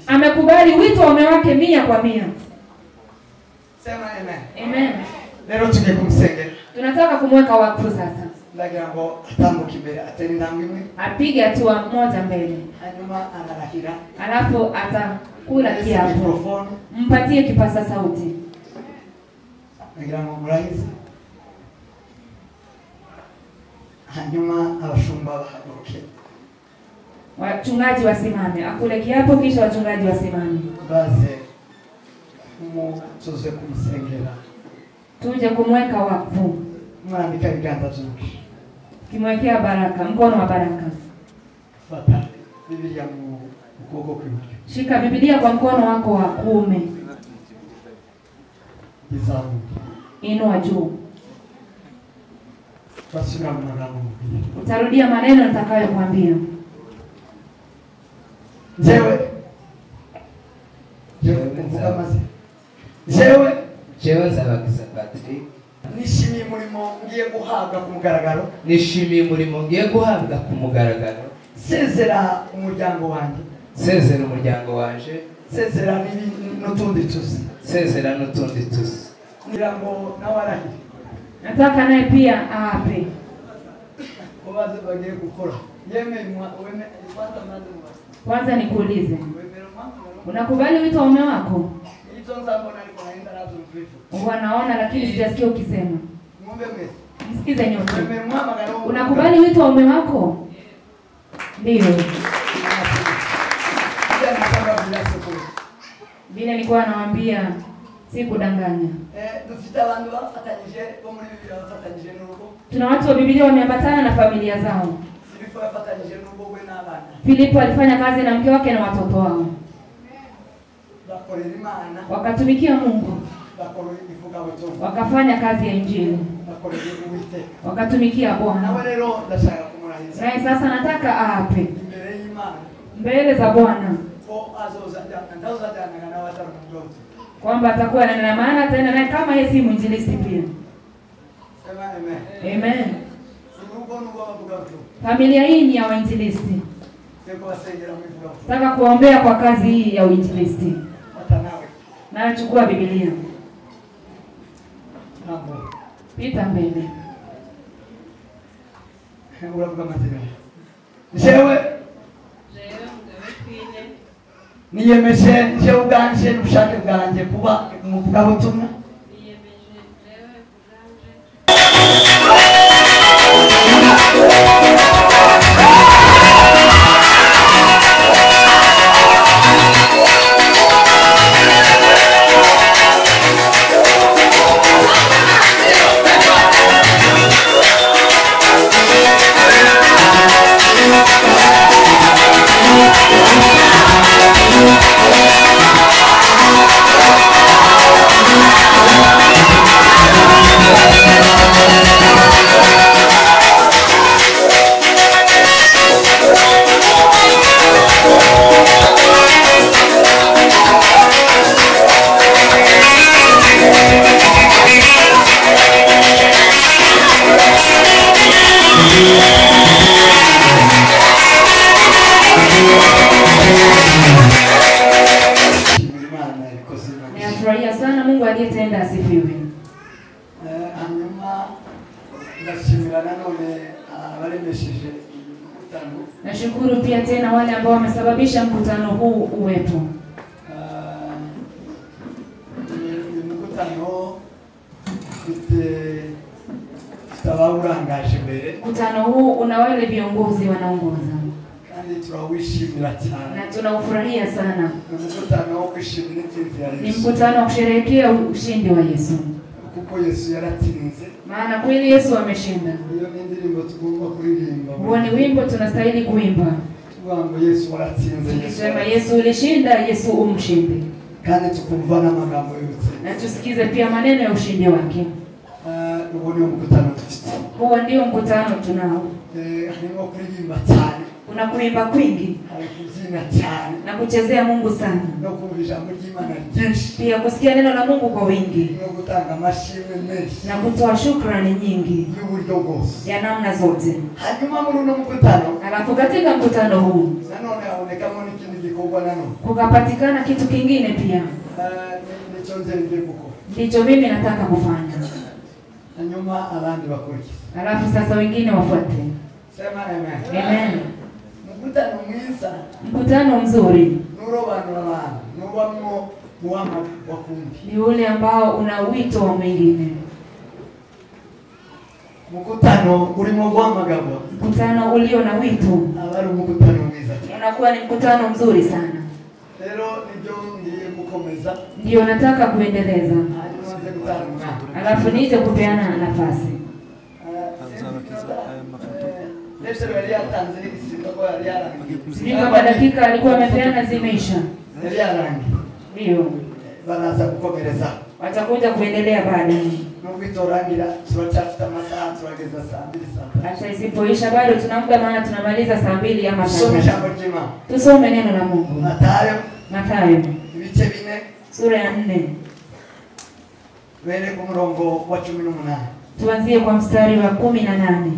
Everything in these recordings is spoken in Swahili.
Amekubali wito wa mume wake 100%. Sema amen. Amen. Leo tumekumsengera. Tunataka kumweka wakfu sasa. Ndagira ngo atambuke imbere ateni ndangu imwe. Apige hatua moja mbele. Hanyuma analahira. Alafu atakula kiapo. Mpatie kipasa sauti. Ndagira ngo murahize. Hanyuma abashumba bahaguruke. Wachungaji wasimame. Akule kiapo kisha wachungaji wasimame. Baze tuze kumsengera. Tuje kumweka wakfu. Mwandika viganda vyake. Kimwekea baraka, mkono wa baraka. Fata Biblia mu ukoko kw'iburyo. Shika Biblia kwa mkono wako wa kuume. Izamu. Inua juu. Basura mwanangu. Utarudia maneno nitakayokuambia. Jewe Zabagiza Patrick. Nishimiye umurimo ngiye guhabwa ku mugaragaro. Nishimiye umurimo ngiye guhabwa ku mugaragaro. Sezera umuryango wanjye. Sezera umuryango wanje. Sezera n'utundi tuzi. Sezera n'utundi tuzi. Nirambo nawarahi. Nataka naye pia aape. Wabaze bagiye gukora. Yeme Kwanza nikuulize. Unakubali wito wa mume wako? Wanaona lakini sijasikia ukisema. Msikize nyote. Unakubali wito wa mume wako? Ndio. Bila nilikuwa nawaambia sikudanganya. Tuna watu wa Biblia wameambatana na familia zao. Filipo alifanya kazi na mke wake na watoto wao. Wakatumikia Mungu. Wakafanya kazi ya injili. Wakatumikia Bwana. Na sasa nataka aape mbele za Bwana kwamba atakuwa na maana tena naye kama yeye si mwinjilisti pia. Amen. Familia hii ni ya wainjilisti. Nataka kuombea kwa kazi hii ya uinjilisti. Na chukua Biblia. Pita mbele. Jewe niyemeje nje uganje n'ubushake bwanjye kuba umuvugabutumwa. Ninafurahia sana Mungu aliyetenda asifiwe. Nashukuru pia tena wale ambao wamesababisha mkutano huu uwepo. Mkutano huu una wale viongozi wanaongoza. Na tunaufurahia sana. Ni mkutano wa kusherehekea ushindi wa Yesu. Maana kweli Yesu ameshinda. Huo ni wimbo tunastahili kuimba. Tukisema Yesu ulishinda, Yesu umshinde. Na tusikize pia maneno ya ushindi wake. Huo ndio mkutano tunao. Kuna kuimba kwingi. Na kuchezea Mungu sana. Pia kusikia neno la Mungu kwa wingi. Na kutoa shukrani nyingi. Ya namna zote. Alafu katika mkutano huu kukapatikana kitu kingine pia. Ndicho mimi nataka kufanya. Alafu sasa wengine wafuate. Sema amen. Amen. Mkutano mzuri ni ule ambao una wito wa mwingine. Mkutano ulimo guhamagara. Mkutano ulio na wito. Abari mkutano mwiza. Unakuwa ni mkutano mzuri sana. Leo ndio ndiye kukomeza. Ndio nataka kuendeleza. Alafu nije kupeana nafasi. Kama dakika alikuwa amepeana zimeisha. Ndio. Banaanza kukomereza. Watakuja kuendelea baadaye. Nubitorangira turachafuta masaa turageza saa 2 Hata isipoisha bado tuna muda, maana tunamaliza saa 2 ama saa 3. Tusome jambo jema. Tusome neno la Mungu. Mathayo ibice 4 sura ya 4. Wele ku murongo wa 18. Tuanzie kwa mstari wa 18.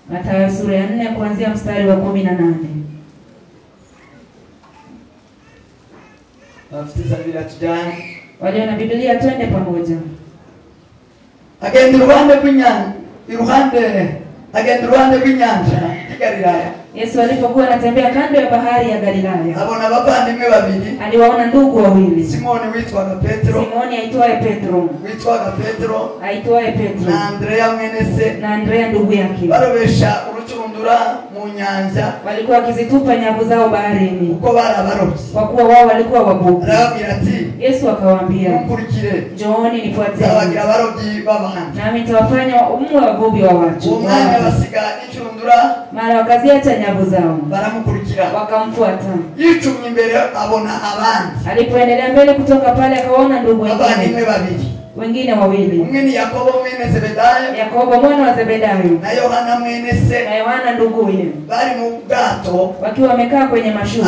Mathayo sura ya 4 kuanzia mstari wa 18. Afisa bila tujani. Walio na Biblia twende pamoja. Agenda Rwanda rw'inyanja Galilaya. Yesu alipokuwa anatembea kando ya bahari ya Galilaya, abona bavandimwe babiri, aliwaona ndugu wawili. Simoni witwaga Petro, Simoni aitwaye Petro, na Andrea mwene se, na Andrea ndugu yake, barobesha urucundura mu nyanja, walikuwa wakizitupa nyavu zao baharini, uko barabarobye, kwa kuwa wao walikuwa wavuvi. Arababwira ati, Yesu akawaambia, "Mukurikire, njooni nifuateni, zabagira abarobyi b'abandi, nami nitawafanya umwe wavuvi wa watu." Umwanya basiga icundura, mara wakaziacha nyavu zao, baramukurikira, wakamfuata. Yicumye imbere abona abandi. Alipoendelea mbele kutoka pale akawaona ndugu wengine wawili. Umwe ni Yakobo mwene Zebedayo, Yakobo mwana wa Zebedayo, na Yohana mwene se, na Yohana nduguye, bali mu bwato wakiwa wamekaa kwenye mashua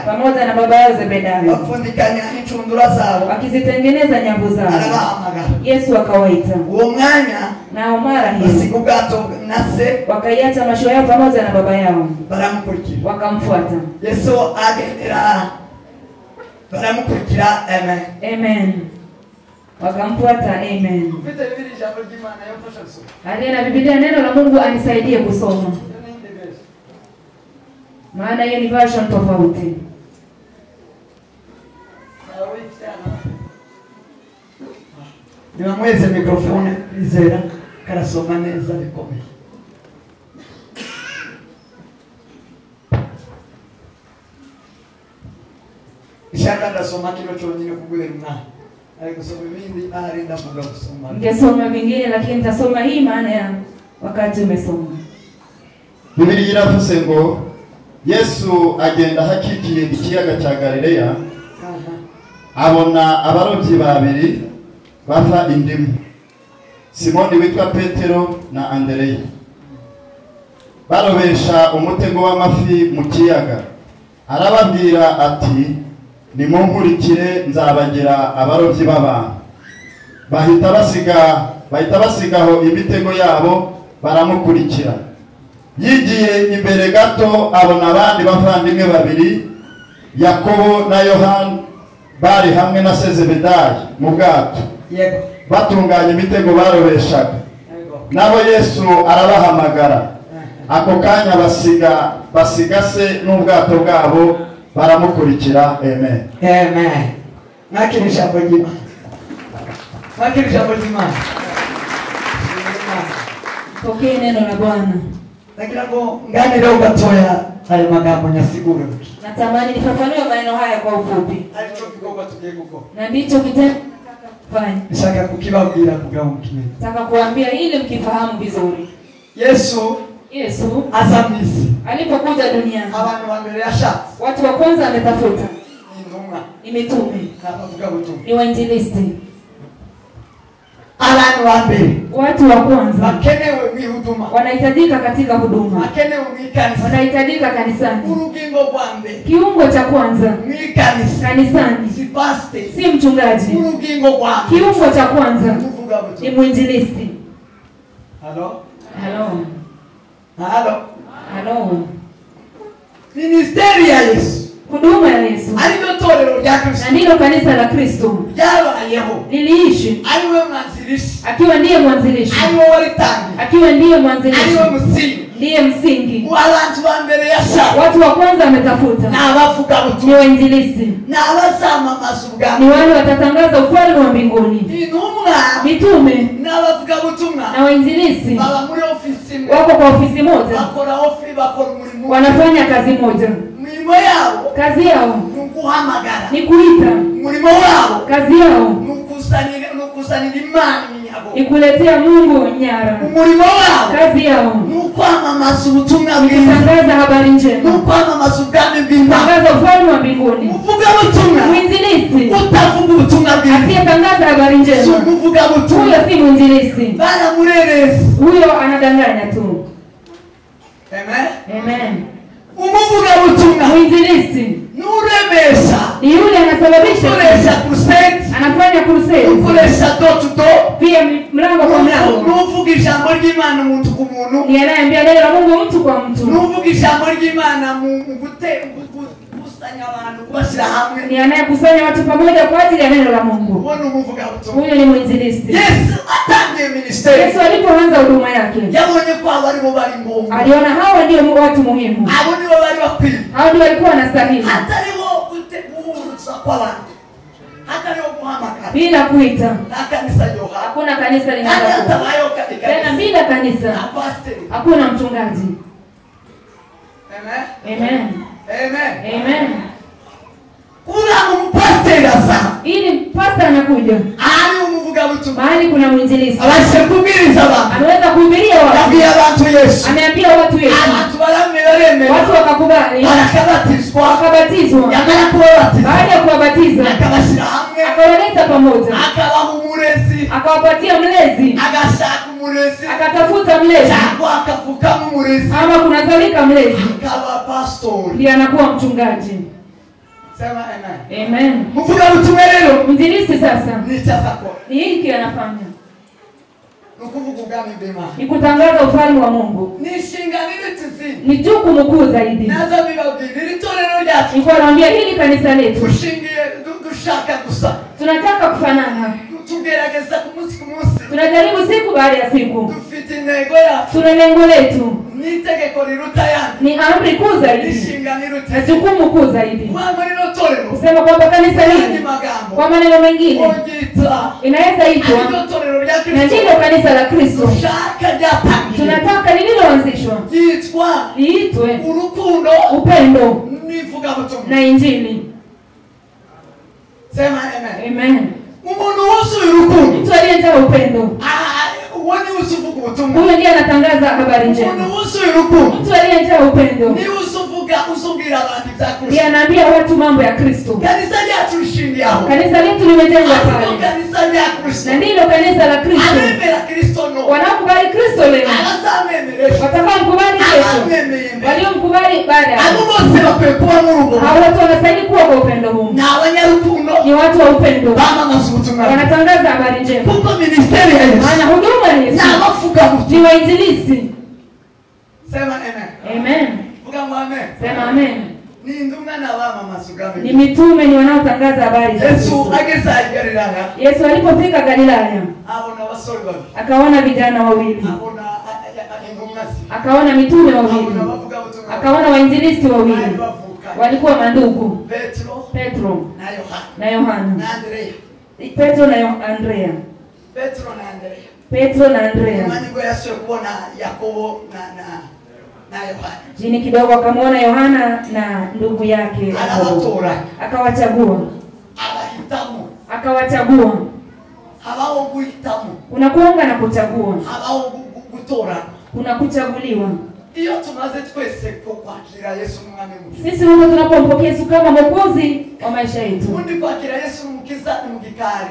pamoja na baba yao Zebedayo, wafundikanya incundura zao, wakizitengeneza nyavu zao. Arabahamagara. Yesu akawaita. Uwo mwanya nao mara hiyo basiga ubwato na se, wakaiacha mashua yao pamoja na baba yao, baramukurikira, wakamfuata. Yesu agendera, baramukurikira. Amen. Amen. Wakamfuata. Amen. Vita Biblia jambo jema na yofasha kusoma. Aliye na Biblia neno la Mungu anisaidie kusoma, maana hiyo ni version tofauti. Nimweze mikrofoni izera karasoma neza bikomeye. Ishaka ndasoma kino cyonyine kugwera umwana. Ningesoma vingine lakini nitasoma hii maana ya wakati umesoma. Biblia iravuze ngo Yesu agenda hakikiye ikiyaga cya Galilea, abona abarobyi babiri bava indimu, Simoni witwa Petero na Andrea, barobesha umutego w'amafi mu kiyaga. Arababwira ati, "Nimunkurikire nzabagira abarobyi b'abantu." Bahita basigaho imitego yabo baramukurikira. Yigiye imbere gato abona abandi bavandimwe babiri, Yakobo na Yohana, bari hamwe na Zebedayo mu bwato, batunganya imitego barobeshaga. Nabo Yesu arabahamagara. Ako kanya basiga se n'ubwato bwabo baramukurikira. Amen. Amen. Nakirisha bojima. Pokea neno la Bwana. Lakini ngani leo gatoya haya magambo nyasiguru. Natamani nifafanue maneno haya kwa ufupi. Alichokikoka tukikuko. Na ndicho kitendo fanya. Nishaka kukibabwira kugira mukimenya. Nataka kuambia ili mkifahamu vizuri. Yesu azamisi alipokuja duniani, abantu wa mbere yashatse, watu wa kwanza ametafuta ni mitume, ni wainjilisti. Abantu wa mbere, watu wa kwanza bakenewe mwihuduma, wanahitajika katika huduma, bakenewe mwikanisa, wanahitajika kanisani. Urugingo rwa mbere, kiungo cha kwanza mwikanisa, kanisani, si pastor, si mchungaji. Urugingo rwa kiungo cha kwanza ni mwinjilisti. Hello. Halo. Ministeri ya Yesu. Huduma ya Yesu. Alilo torero rya Kristo. Na ndilo kanisa la Kristo. Yabayeho. Liliishi. Aliwe mwanzilishi. Akiwa ndiye mwanzilishi. Aliwe walitangi. Akiwa ndiye mwanzilishi. Aliwe msingi. Ndiye msingi. Wabantu wa mbere yasha. Watu wa kwanza wametafuta. Na abavuga Ni butumwa. wainjilisti. Na abazamamaza Ni ubwami. wale watatangaza ufalme wa mbinguni. Intumwa. Mitume Na abavuga butumwa. na wainjilisti Baba muri ofisi imwe. wako kwa ofisi moja. Bakora bakora umurimo. Wanafanya kazi moja. Umurimo yabo. Kazi yao Nukuhamagara. ni kuita. Umurimo wabo. Kazi yao Nukusanira imana iminyago. ni kuletea Mungu nyara. Umurimo wabo. Kazi yao Nukwamamaza ubutumwa ni bwiza. kutangaza habari njema. Nukwamamaza ubwami bw'Imana. Kutangaza ufalme wa mbinguni. Uvuga butumwa. Mwinjilisti Utavuga ubutumwa bwiza. asiyetangaza habari njema, Uvuga butumwa. huyo si mwinjilisti. Baramurereza. Huyo anadanganya tu. Amen. Amen. Umuvuga butumwa. Mwinjilisti Nuremesha. ni yule anasababisha, Ukoresha crusade. anafanya crusade, Ukoresha door to door. pia mlango kwa mlango. Nuvuga ijambo ry'Imana umuntu ku muntu. Ni anayeambia neno la Mungu mtu kwa mtu. Nuvuga ijambo ry'Imana mu gusanya abantu kubashyira hamwe. Ni anayekusanya watu pamoja kwa ajili ya neno la Mungu. Ubona umuvuga butumwa. Huyo ni mwinjilisti. Yesu atangiye ministeri. Yesu alipoanza huduma yake Yabonye ko abo aribo bari ngombwa. aliona hawa ndio watu muhimu, Abo nibo bari bakwiye. hao ndio walikuwa wanastahili, Hatariho guhuruza kw'abantu. Hatariho guhamagara. bila kuita Na kanisa yoha. hakuna kanisa Kandi linaweza kuwa. hatabayeho Tena kanisa. bila kanisa Na pastor. hakuna mchungaji. Amen. Amen. Amen. Amen. Kuna umupastor asa. Ili pastor anakuja Ari umuvuga butumwa. mahali kuna mwinjilisti, Abashe kubwiriza abantu. anaweza kuhubiria watu, Yabwiye abantu Yesu. ameambia watu Yesu, Abantu baremera. watu wakakubali, Barakabatizwa. wakabatizwa. Yamara kubabatiza. Baada ya kuwabatiza Akabashyira hamwe. akawaleta pamoja, Akabaha umurezi. akawapatia mlezi, Agashaka umurezi. akatafuta mlezi, Cyangwa akavukamo umurezi. ama kunazalika mlezi, Akaba pastor. ndiye anakuwa mchungaji. Sema amen. Amen. Muvuga butumwa rero. Mwinjilisti sasa Nichazako. ni hiki anafanya, Nukuvuga ubwami bw'Imana. ni kutangaza ufalme wa Mungu, Nishinganire tuzi. ni jukumu kuu zaidi. Naza bibabwira iri torero ryacu. Nilikuwa naambia hili kanisa letu Dushingiye dushaka gusa. tunataka kufanana, Tugerageza ku munsi ku munsi. tunajaribu siku baada ya siku, Dufite intego yacu. tuna lengo letu, N'itegeko riruta yandi. ni amri kuu zaidi Nishinganire na tuzi. jukumu kuu zaidi, Kwamba rino torero. kusema kwamba kanisa Yandi hili magambo. kwa maneno mengine Ogita. inaweza itwa Rino torero rya na Kristo. ndilo kanisa la Kristo. Dushaka ryatangiye. Tunataka lililoanzishwa Yitwa liitwe urukundo upendo nivuga butumwa. na Injili. Sema amen. Amen. Umuntu wuzuye urukundo. Mtu aliyejaa upendo, Uwo ni usuvuga ubutumwa. huyo ndiye anatangaza habari njema. Umuntu wuzuye urukundo. Mtu aliyejaa upendo Ni usubwira abantu ibya ndiye Kristo. anaambia watu mambo ya Kristo. Kanisa ryacu rishingiye aho. Kanisa letu limejengwa Ariko pale, kanisa rya Kristo. na ndilo kanisa la Kristo. Abemera Kristo no. Wanaokubali Kristo leo, Abazamwemeresha. watakaomkubali kesho, Abamwemeye mbere. waliomkubali baada. Abo bose bakwiye kuba mu rugo. Hao watu wanastahili kuwa kwa upendo huu, Ni abanyarukundo. ni watu wa upendo, Bamamaza ubutumwa. wanatangaza habari njema. Kuko ministeri ya Yesu. Maana huduma ya Yesu Ni abavuga butumwa. ni wainjilisti. Sema amen. Amen. Vuga ngo amen. Sema amen. Ni indumwa n'abamamaza ubwami. Ni mitume, ni wanaotangaza habari za Yesu Kristo. ageze i Galilaya. Yesu alipofika Galilaya Abona abasore babiri. akaona vijana wawili, Abona intumwa ze. akaona mitume Abona wawili, abavuga butumwa. akaona wainjilisti wawili, walikuwa mandugu, Petro Petro na Yohana. na Yohana. Na Andrea. Petro na Andrea. Petro na Andrea. Petro na Andrea. Imani ngo yasuye kubona Yakobo na Yohana. Chini kidogo akamwona Yohana na ndugu yake Yakobo, Arabatora. akawachagua, Abahitamo. akawachagua. Habaho guhitamo. Unakuanga na kuchagua, Habaho gutora. kuna kuchaguliwa. Iyo tumaze twese ko kwakira Yesu n'umwami mu. Sisi wote tunapompokea Yesu kama mwokozi wa maisha yetu, Undi kwakira Yesu n'umukiza ni mu gikari.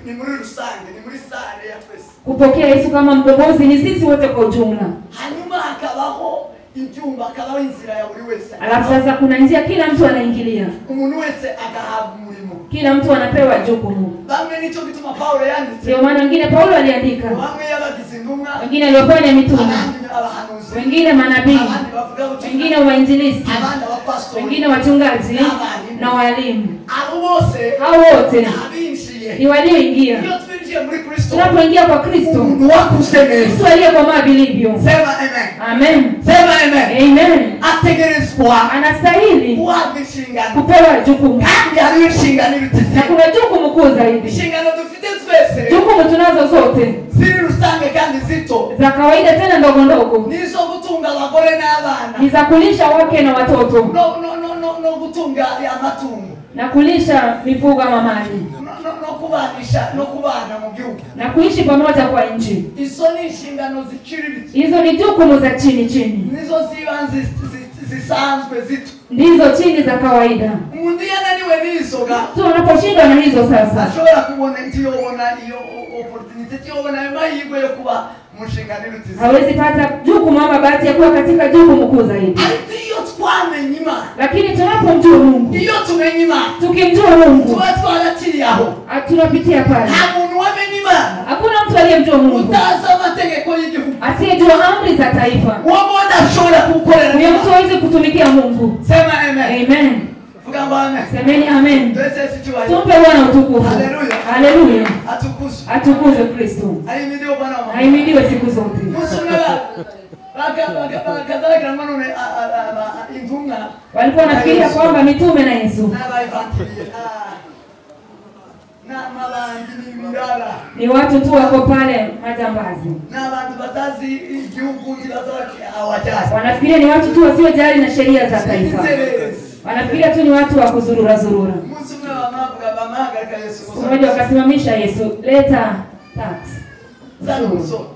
Ni muri rusange, ni muri sare ya twese. kupokea Yesu kama mkombozi ni sisi wote kwa ujumla. Hanyuma hakabaho ibyumba, hakabaho inzira ya buri wese. Alafu sasa kuna njia kila mtu anaingilia, Umuntu wese agahabwa umurimo. kila mtu anapewa jukumu. Bamwe nicyo gituma Paulo yanditse. Ndio maana wengine Paulo aliandika, Bamwe yabagize indumwa, wengine waliwafanya mitume, abandi abahanuzi, wengine manabii, abandi bavuga ubutumwa, wengine wainjilisti, abandi abapastori, wengine wachungaji na walimu. abo bose Hao wote abinjiye. ni walioingia. Iyo twinjiye muri Kristo, Tunapoingia kwa Kristo, umuntu wakuze neza. mtu aliyekomaa vilivyo, Sema amen. amen, Sema amen. amen, Ategerezwa anastahili guhabwa inshingano, kupewa jukumu, kandi hariho inshingano irutse. na kuna jukumu kuu zaidi. Inshingano dufite twese Jukumu tunazo zote ziri rusange kandi zito, za kawaida tena ndogo ndogo, nizo gutunga abagore n'abana, ni za kulisha wake na watoto no gutunga amatungo, na kulisha mifugo ama mali no kubanisha no kubana mu gihugu. na kuishi pamoja kwa nchi. Izo ni inshingano ziciriritse, Hizo ni jukumu za chini chini, nizo zibanze zisanzwe zito. ndizo chini za kawaida. Umuntu yananiwe n'izoga, Mtu anaposhindwa na hizo sasa, ashobora kubona ntiyobona iyo opportunity, ntiyobona ayo mahirwe yo kuba mu nshingano irutize. hawezi pata jukumu ama bahati ya kuwa katika jukumu kuu zaidi. Ariko iyo twamenye Imana, Lakini tunapomjua Mungu, iyo tumenye Imana, tukimjua Mungu, tuba twarakiriye aho. tunapitia pale. Nta muntu wamenye Imana Hakuna mtu aliyemjua Mungu utazi amategeko y'igihugu, asiyejua amri za taifa. uwo muntu ashobora kugukorera. Huyo mtu hawezi kutumikia Mungu. Sema amen. Amen. Vuga ngo amen. Semeni amen. Twese sikiwayo. Tumpe Bwana utukufu. Haleluya. Haleluya. Atukuzwe. Atukuzwe Kristo. Ahimidiwe Bwana wangu. Ahimidiwe siku zote. Musonera bakadaragira ngo none intumwa Walikuwa wanafikiria kwamba mitume na Yesu n'abayivantiriye n'amabangi n'ibirara ni watu tu wako pale majambazi. n'abantu batazi igihugu kibazoki awajazi. Wanafikiria ni watu tu wasiojali na sheria za taifa. Wanafikiria tu ni watu wa kuzurura zurura. Umunsi umwe bamavuga bamahagarika Yesu Mmoja wakasimamisha Yesu, leta tax. ushuru.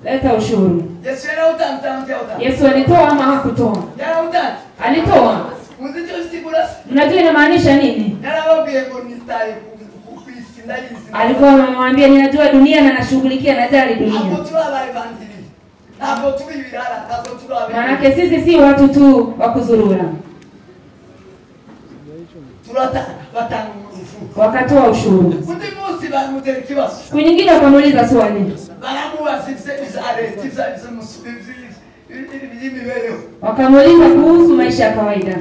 Leta ushuru. Yesu yarautanga. Yesu alitoa ama hakutoa? Yarautanga. Alitoa. Muzito usigura. Mnajua inamaanisha nini? Yarababwiye ngo nitaye kukwisi ndayizi. Alikuwa anamwambia ninajua dunia na nashughulikia najali dunia. Hapo tulabayivantiri. Hapo tulibirara, hapo tulabe. Maana sisi si watu tu wa kuzurura. Batanga ushuru. Wakatoa ushuru. Undi munsi bamutera ikibazo. Siku nyingine wakamuuliza swali. Baramubaza ibyo musubizi imibereho. Wakamuuliza kuhusu maisha ya kawaida.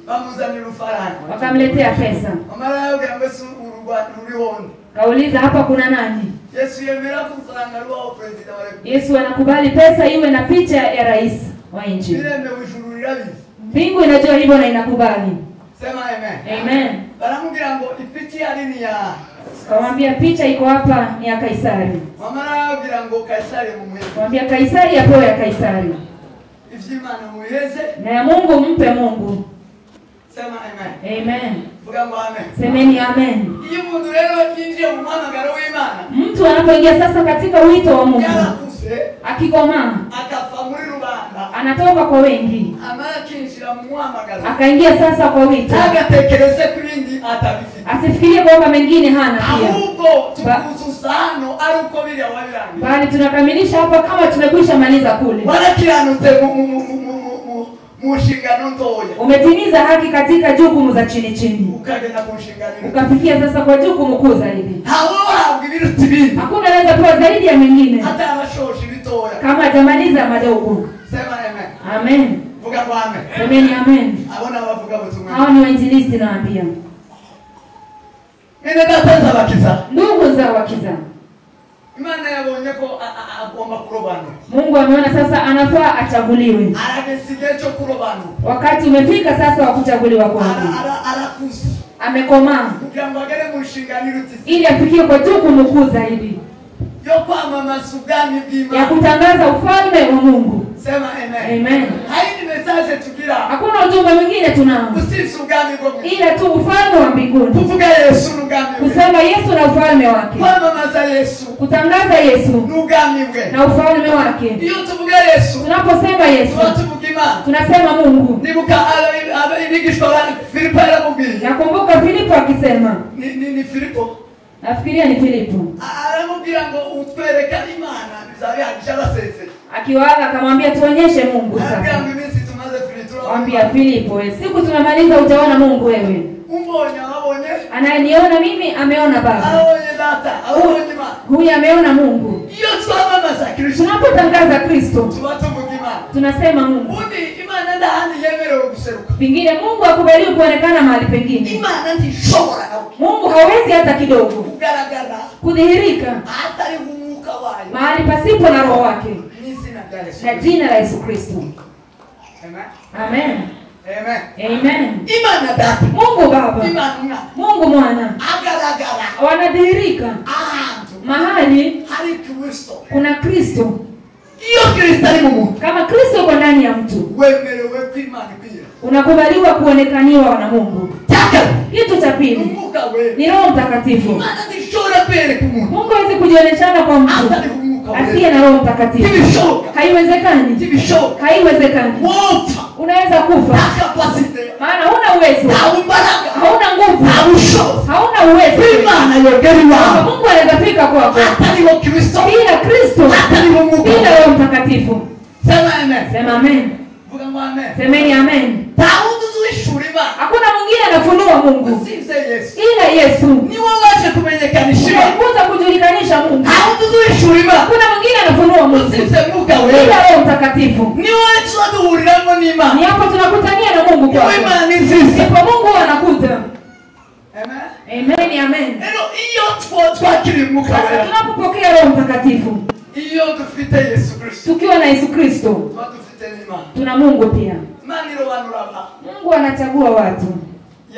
Bamuzanira ufaranga. Wakamletea pesa. Amara yabwira ngo Yesu urugwanda rurihonde. Kauliza hapa kuna nani? Yesu yemera kufaranga ruwa president wa Republika. Yesu anakubali pesa iwe na picha ya rais wa nchi. Birembe ujuru rirabizi. Mbingu inajua hivyo na inakubali. Sema amen. Amen. Baramubwira ngo ipiti yari ni ya. Kamwambia picha iko hapa ni ya Kaisari. Amara yabwira ngo Kaisari mumuhe. Kamwambia Kaisari apewe ya Kaisari. Ivyimana muheze. Na ya Mungu mpe Mungu. Sema amen. Amen. Vuga ngo amen. Semeni amen. Iyo umuntu rero yinjiye mu muhamagaro w'Imana. Mtu anapoingia sasa katika wito wa Mungu, Yarakuze. akikomaa, Akafa muri rubanda. anatoka kwa wengi, Amara kinjira mu muhamagaro. akaingia sasa kwa wito. Agatekereze kubindi atabifite. Asifikirie kwamba mengine hana pia. Ahubwo tukuzuza hano ari uko biri awabirangiye. Bali tunakamilisha hapa kama tumekwisha maliza kule. Warakiranutse mu nshingano ntoya. Umetimiza haki katika jukumu za chini chini. Ukagenda ku nshingano. Ukafikia sasa kwa jukumu kuu zaidi. Hawahabwa ibiruta ibindi. Hakuna anaweza kuwa zaidi ya mengine. Hata abashoje bitoya. Kama hajamaliza madogo. Sema amen. Amen. Vuga ngo amen. Semeni amen. Abona bavuga butumwa. Hao ni wainjilisti naambia. Mene dataza bakiza. Ndugu za wakiza. Imana yabonye ko agomba kurobanura. Mungu ameona sasa anafaa achaguliwe. Aragesigaye cyo kurobanura. Wakati umefika sasa wa kuchaguliwa kwake. Arakuze. Amekomaa Kugira ngo agere mu nshingano irutse. ili afikie kwa jukumu kuu zaidi Yo kwamamaza ubwami bw'Imana. ya kutangaza ufalme wa Mungu. Sema amen. Amen. Haini message tugira. Hakuna ujumbe mwingine tunao Usisi ubwami bwo. ila tu ufalme wa mbinguni. Kuvuga Yesu n'ubwami bwe. Kusema Yesu na ufalme wake. Kwamamaza Yesu. Kutangaza Yesu N'ubwami bwe. na ufalme wake. Iyo tuvuga Yesu. Tunaposema Yesu, Tuvuga Imana. tunasema Mungu. Nibuka abigishwa ba Filipo yaramubwiye. Nakumbuka Filipo akisema, Ni Filipo. nafikiria ni Filipo. Aramubwira ngo utwereka Imana bizabihagisha abasese. Akiwaaga akamwambia tuonyeshe Mungu Arambwira sasa. ngo iminsi tumaze Filipo. Mwambia Filipo, siku tunamaliza hujaona Mungu wewe. Umbonye abonye. Anayeniona mimi ameona Baba. Abonye data, abonye Imana. huyu ameona Mungu. iyo twamamaza Kristo Tunapotangaza Kristo tuba tuvuga Imana. tunasema Mungu. Ubundi Imana ndahandi yemerewe guseruka. Pengine Mungu hakubaliwi kuonekana mahali pengine. Imana ntishobora Mungu hawezi hata kidogo kugaragara kudhihirika hatari umwuka wayo mahali pasipo na roho wake. n'izina rya Yesu. Na jina la Yesu Kristo. Amen. Amen. Amen. Amen. Imana Data, Mungu Baba, Imana Mwana Mungu Mwana agaragara wanadhihirika ahantu mahali hari Kristo. kuna Kristo. Iyo Kristo ari mu muntu Kama Kristo uko ndani ya mtu, wemerewe ko Imana ikwira. unakubaliwa kuonekaniwa na Mungu. Taka Kitu cha pili umwuka we ni Roho Mtakatifu. Imana ntishobora kwereka umuntu Mungu hawezi kujioneshana kwa mtu hatari umwuka we. asiye na Roho Mtakatifu. Ntibishoboka. Haiwezekani. Ntibishoboka. Haiwezekani. Wopfa Unaweza kufa nta capacity maana huna uwezo, nta mbaraga hauna nguvu, nta bushobozi hauna uwezo. Imana yogera iwawe Mungu anaweza fika kwako hatariho Kristo bila Kristo, hatariho umwuka bila we. Roho Mtakatifu. Sema amen. Sema amen. Vuga ngo amen. Semeni amen. nta wundi uzishura Imana Hakuna mwingine anafunua Mungu usibye Yesu. ila Yesu. Niwe waje kumenyekanisha Imana. Unakuja kujulikanisha Mungu. nta wundi uzishura Imana Hakuna mwingine anafunua Mungu usibye mwuka we. ila Roho Mtakatifu. Niwe tuba duhuriramo n'Imana. Ni hapo tunakutania na Mungu Niwe kwako. Imana ni nziza. Ndipo Mungu anakuja. Amen. Amen, amen. Rero iyo twakiriye umwuka Sasa wera, tunapopokea Roho Mtakatifu, iyo dufite Yesu Kristo, tukiwa na Yesu Kristo, tuba dufite n'Imana. tuna Mungu pia. Imana irobanura aba. Mungu anachagua watu.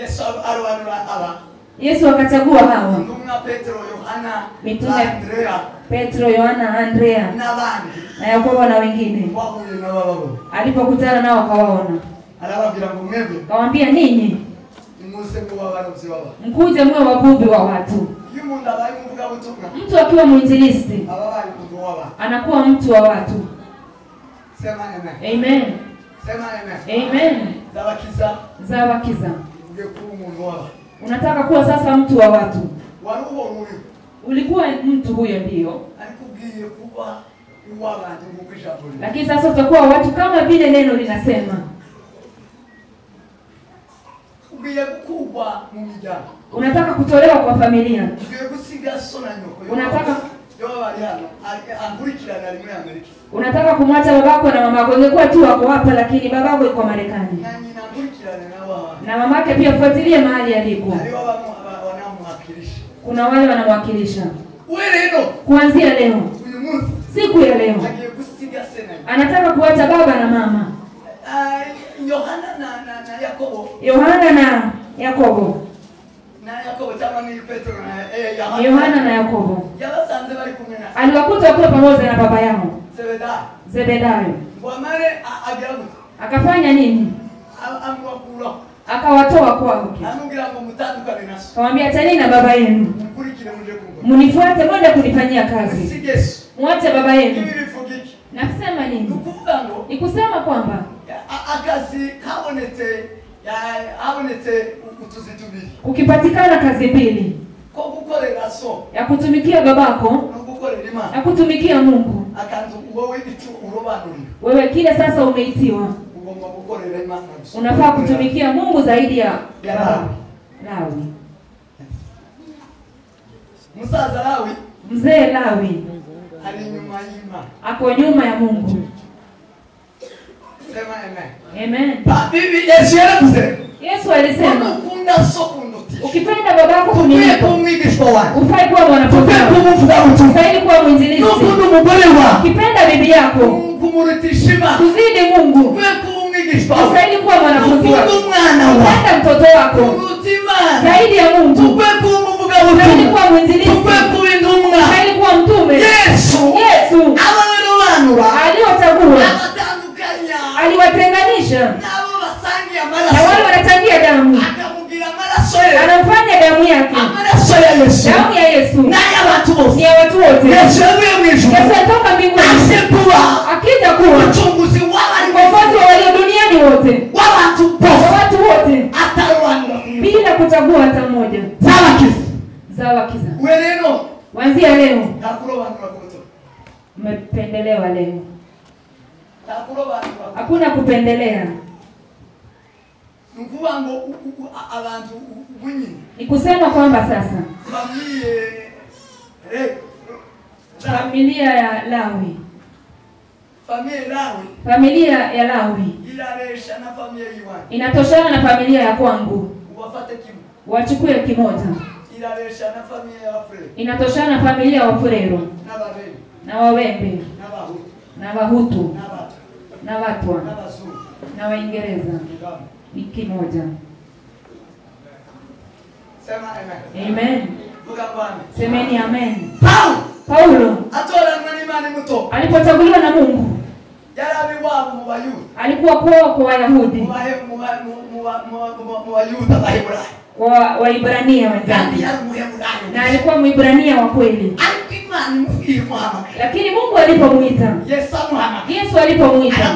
Yesu arobanura aba. Yesu akachagua hawa: Ntumwa Petero, Yohana, Mitume Andrea Petro, Yohana, Andrea n'abandi na Yakobo na wengine. bahuye n'abababo. Alipokutana nao akawaona, Arababwira ngo mwebwe akawaambia, ninyi nimuze kuba abarobyi b'abantu. mkuje mwe wavuvi wa watu. Iyo umuntu abaye umuvugabutumwa Mtu akiwa mwinjilisti aba abaye umuntu w'abantu. anakuwa mtu wa watu. Sema amen. Amen. Sema amen. Amen. Zabakiza Zabakiza. uge kuba umuntu w'abantu. Unataka kuwa sasa mtu wa watu. Wari ubona uri Ulikuwa mtu huyo ndio, ariko ugiye kuba uw'abantu nk'uko ijambo riri. lakini sasa utakuwa watu kama vile neno linasema. Ugiye gukurwa mu miryango. Unataka kutolewa kwa familia. Ugiye gusiga so na nyoko. Unataka yo bari hano ankurikirana ari muri Amerika. Unataka kumwacha babako na mamako. Ingekuwa tu wako hapa, lakini babako yuko Marekani. Na nyina ankurikirana nabo. Na mamake pia fuatilie mahali aliko. Ari wanamwakilisha. Kuna wale wanamwakilisha. Wewe leo Kuanzia leo, uyu munsi siku ya leo, agiye gusiga sena. anataka kuacha baba na mama. Yohana na Yakobo. Yohana na Yakobo. Na Yakobo kama ni Petro na Yohana na Yakobo yabasanze bari kumwe na aliwakuta wakiwa pamoja na baba yao Zebedayo. Zebedayo. Ngwamare agira gute? Akafanya nini? Amwakura. Akawatoa kwao. Anubwira ngo mutandukane naso. Akamwambia, acheni na baba yenu, Mukurikire muje kumva. mnifuate mwende kunifanyia kazi. Sigeso. Mwache baba yenu. Ibi bivugiki. Nasema nini? Nukuvuga ngo Ni kusema kwamba akazi habonetse utuzi tubiri. kukipatikana kazi mbili, Ko gukorera so ya kutumikia babako no gukorera Imana. na kutumikia Mungu. Akantu wowe igicu urobanurira. Wewe kile sasa umeitiwa, Ugomba gukorera Imana. unafaa kutumikia Mungu zaidi ya Ya baba. Lawi. Musaza Lawi Mzee Lawi ari nyuma y'Imana. ako nyuma ya Mungu. Sema amen. Amen. Bibi Yesu yaravuze. Yesu alisema, Ukunda so kundutisha. ukipenda babako Tukuye kuniliko, kumwigishwa wangu. ufai kuwa mwanafunzi Tukuye wako. kumuvuga utume. Ustahili kuwa mwinjilisti. Nukunda umugore wa. Ukipenda bibi yako Kumurutisha Imana. kuzidi Mungu, Tukuye kumwigishwa wangu. ustahili kuwa mwanafunzi Nukunda wako. umwana wa. Ukipenda mtoto wako Kuruta Imana. zaidi ya Mungu, Tukuye kumuvuga ustahili utume. kuwa mwinjilisti. Tukuye kuba intumwa. Ustahili kuwa mtume. Yesu. Yesu Abarobanura. aliwachagua, Abatandukanya. aliwatenganisha Nabo basangiye na wale amaraso. wanachangia damu. Akamubwira amaraso ye. Anamfanya damu yake, Amaraso ya Yesu. damu ya Yesu N'ay'abantu bose. ni ya watu wote. Yesu yavuye mu ijuru. Yesu alitoka mbinguni Aje kuba akija kuwa umucunguzi mkombozi wa walio duniani wote, w'abantu wa bose. watu wote, Atarobanura bila kuchagua hata mmoja. zabakiza. Zawakiza. We rero Kuanzia leo ntakurobanura ku buto. umependelewa. Leo Ntakurobanura. hakuna kupendelea. Nukuvuga ngo abantu bunyine Ni kusema kwamba sasa bamwiye Familia ya Lawi. Familia ya Lawi Ilaresha na familia yiwani. inatoshana na familia ya kwangu. Wafate kimu. Wachukue kimoja. Ilaresha na familia ya Wafulero. Inatoshana na familia ya Wafulero. Na Wabembe. Na Wawembe. Na Wahutu. Na Wahutu. Na Na Watwa. Na Wazungu. Na Waingereza. Ni kimoja. Sema amen. Amen. Vuga Bwana. Semeni amen. Paulo Atola mwanimani muto. alipochaguliwa na Mungu. Yarabi wabo mu Bayuda. Alikuwa kwa Wayahudi. Mu Bayuda Bahibura. Wa Waibrania wenzake. Na alikuwa Mwibrania wa kweli. Lakini Mungu alipomuita, Yesu alipomuita,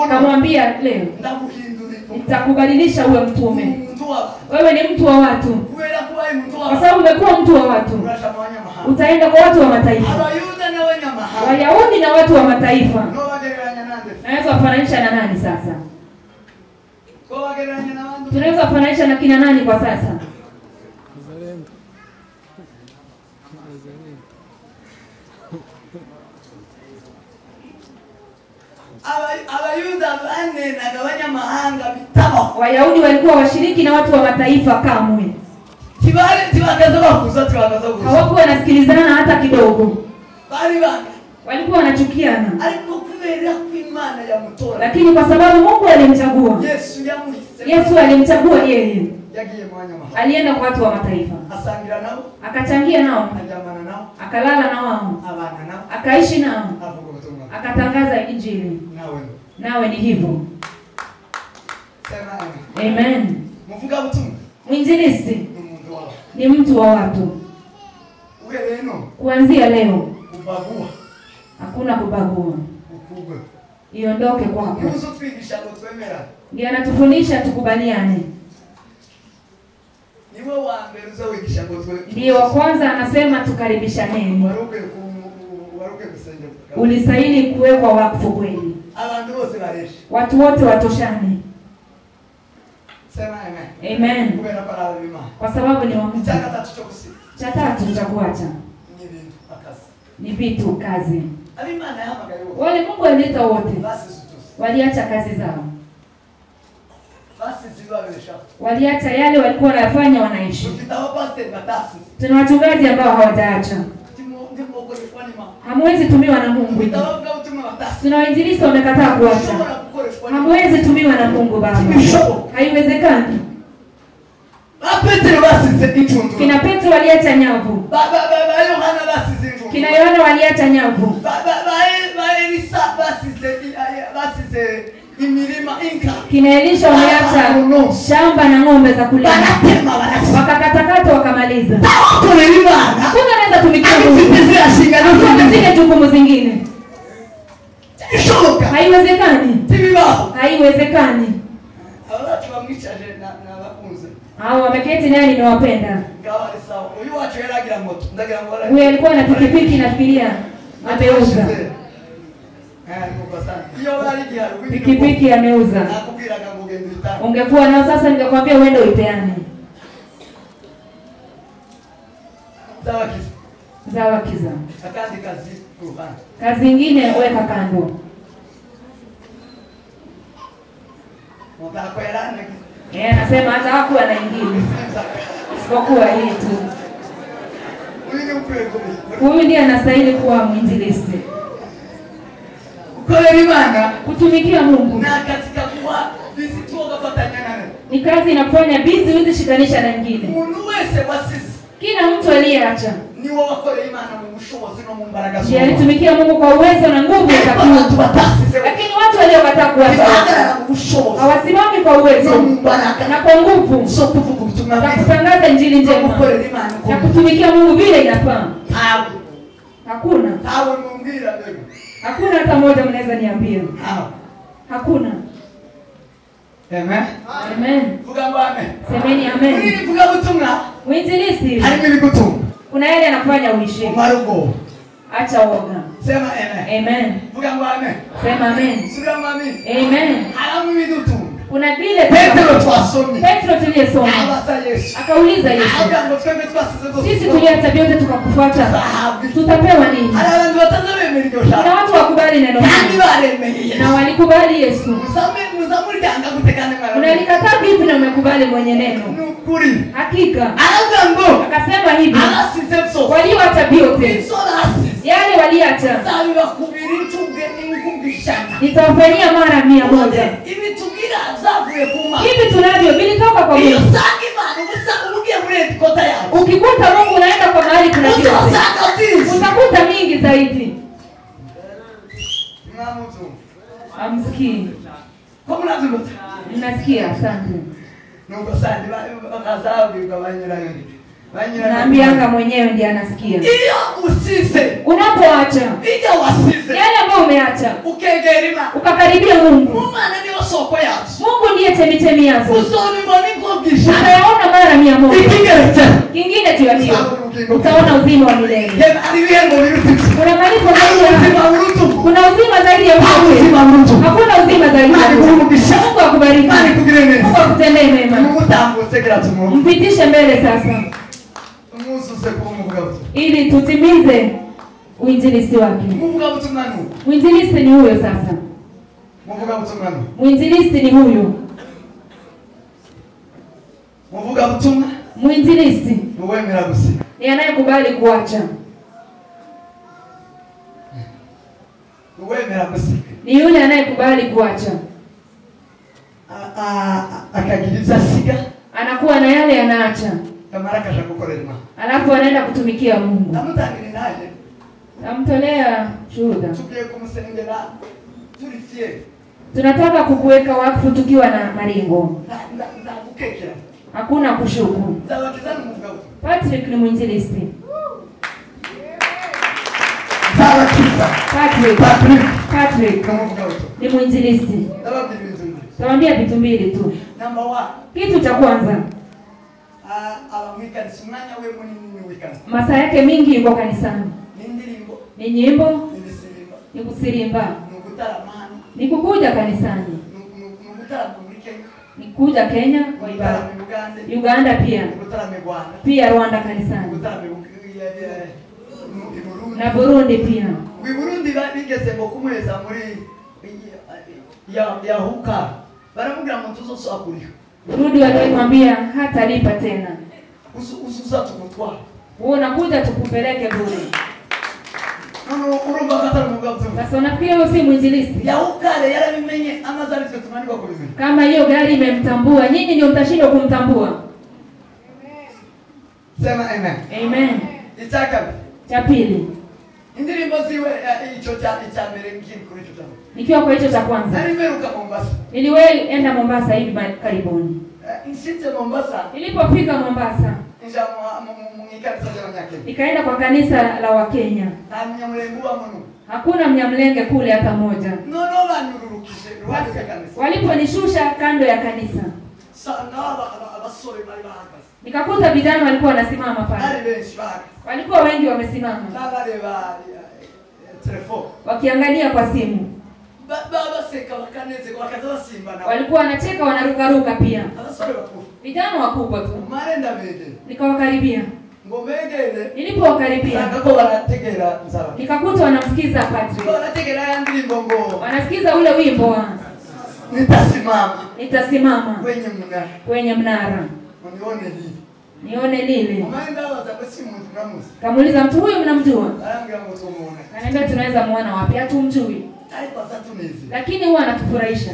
akamwambia leo nitakubadilisha uwe mtume. Wewe ni mtu wa watu. Kwa sababu umekuwa mtu wa watu, utaenda kwa watu wa mataifa. Wayahudi na watu wa mataifa. Naweza kufananisha na nani sasa? Tunaweza kufananisha na kina nani kwa sasa? Wayahudi walikuwa washiriki na watu wa mataifa kamwe. Hawakuwa wanasikilizana hata kidogo. Walikuwa wanachukiana. Lakini kwa sababu Mungu alimchagua, Yesu alimchagua yeye, alienda kwa watu wa mataifa, akachangia nao, akalala na wao, akaishi nao, akatangaza injili. Nawe ni hivyo. Amen. Mwinjilisti ni mtu wa watu. Kuanzia leo hakuna kubagua. Iondoke kwako. Ndiye anatufundisha tukubaliane. Ndiye wa kwanza anasema tukaribishaneni. Ulistahili kuwekwa wakfu kweli. Watu wote watoshane. Amen. Kwa sababu ni wa Mungu. Cha tatu cha kuacha ni vitu, kazi. Wale Mungu alileta wote waliacha kazi zao. Waliacha yale walikuwa wanafanya wanaishi. Tuna wachungaji ambao hawataacha. Hamwezi tumiwa na Mungu. Tuna wainjilisti wamekataa kuacha. Hamwezi tumiwa na Mungu baba. Haiwezekani. Kina Petro waliacha nyavu. Kina Yohana waliacha nyavu. Kina Elisha waliacha shamba na ng'ombe za kulima. Wakakatakata wakamaliza. Hakuna anaweza tumikia Mungu. Hakuna zile jukumu zingine. Haiwezekani. Haiwezekani. Hao wameketi naye nimewapenda. Huyu alikuwa na pikipiki nafikiria ameuza. Pikipiki ameuza. Ungekuwa nao sasa ningekwambia uende uipeane. Zawakiza. Kazi nyingine weka kando. Anasema hata hakuwa na nyingine. Isipokuwa hii tu. Huyu ndiye anastahili kuwa mwinjilisti. Kutumikia Mungu. Na katika kuwa busy tu ukafatanya naye. Ni kazi inafanya busy huwezi shikanisha na nyingine. Mungu wese wasisi. Kila mtu aliyeacha ni wakole imani mu bushobozi no mu mbaraga zo. Alitumikia Mungu kwa uwezo na nguvu za Mungu. Lakini watu waliokataa kuacha hawasimami kwa uwezo na kwa nguvu za kutangaza injili njema na kutumikia Mungu vile inafaa. Hakuna. Hakuna hata mmoja mnaweza niambia. Hakuna. Amen. Amen. Semeni amen. Mwinjilisti kuna yale anafanya uishi. Acha woga. Sema amen. Amen. Sema amen. Amen. Kuna vile Petro tuliyesoma. Akauliza Yesu. Sisi tuliacha vyote tukakufuata. Tutapewa nini? Kuna watu wakubali neno hili. Na walikubali Yesu. Unalikataa vipi na umekubali mwenye neno? Hakika. Akasema hivi. Walioacha vyote. Yale waliacha. Nitawafanyia mara 100. Hivi tunavyo vilitoka kwa Mungu. Ukikuta Mungu unaenda kwa mahali kuna vyote. Utakuta mingi zaidi. Amsikii. Nasikia, asante. Naambianga mwenyewe ndiye anasikia. Unapoacha yale ambayo umeacha ukakaribia Mungu. Mungu ndiye chemichemi yako. Anayaona mara 100. Kingine tu hiyo utaona uzima wa milele. Kuna malipo zaidi ya kuna uzima zaidi ya Mungu. Hakuna uzima zaidi ya Mungu. Mungu akubariki. Mungu akutendee mema. Mpitishe mbele sasa. Ili tutimize uinjilisti wake. Uinjilisti ni huyo sasa. Uinjilisti ni huyo. Muinjilisti ni anayekubali kuacha. Ni yule anayekubali kuacha. Akagiriza siga. Anakuwa na yale anaacha. Alafu anaenda kutumikia Mungu. Namtolea shuhuda. Tunataka kukuweka wakfu tukiwa na maringo. Hakuna kushuku. Patrick ni mwinjilisti. Patrick ni mwinjilisti. Tawambia vitu mbili tu. Kitu cha kwanza, masaa yake mingi yuko kanisani. Ni nyimbo, ni kusirimba, ni kukuja kanisani, ni kuja Kenya kwa ibada, Uganda pia Rwanda kanisani, na Burundi pia. Burundi bigeze ngo kumweza muri ya huka baramubwira ngo tuzoso akuriho. Burundi walimwambia hata lipa tena. Usuza tukutwa. Wewe unakuja tukupeleke bure. Urumva katara mugabo. Sasa unafikiri wewe si mwinjilisti? Ya ukale yarabimenye amazari tutumani kwa kulimi. Kama hiyo gari imemtambua, nyinyi ndio mtashindwa kumtambua. Amen. Sema amen. Amen. Itaka. Cha pili. Indirimbo ziwe hicho cha mbere ngini kuri hicho. Nikiwa kwa hicho cha kwanza. Nilimeruka Mombasa. Nilienda Mombasa hivi karibuni. Nisite Mombasa. Nilipofika Mombasa. Nja mkanisa la Wanyake. Nikaenda kwa kanisa la Wakenya. Na mnyamlengua mno. Hakuna mnyamlenge kule hata moja. No banururukije ruhande kanisa. Waliponishusha kando ya kanisa. Sana abasore bali bahagaze. Nikakuta vijana walikuwa wanasimama pale. Walikuwa wengi wamesimama. Wakiangalia kwa simu. Walikuwa wanacheka wanarukaruka pia. Vijana wakubwa tu. Nikawakaribia. Nilipowakaribia nikakuta wanamsikiza Patrick. Wanasikiza ule wimbo wa Nitasimama kwenye mnara. Nione lile. Kamuuliza mtu huyu mnamjua? Ananiambia tunaweza muona wapi? Hatumjui. Lakini huwa anatufurahisha.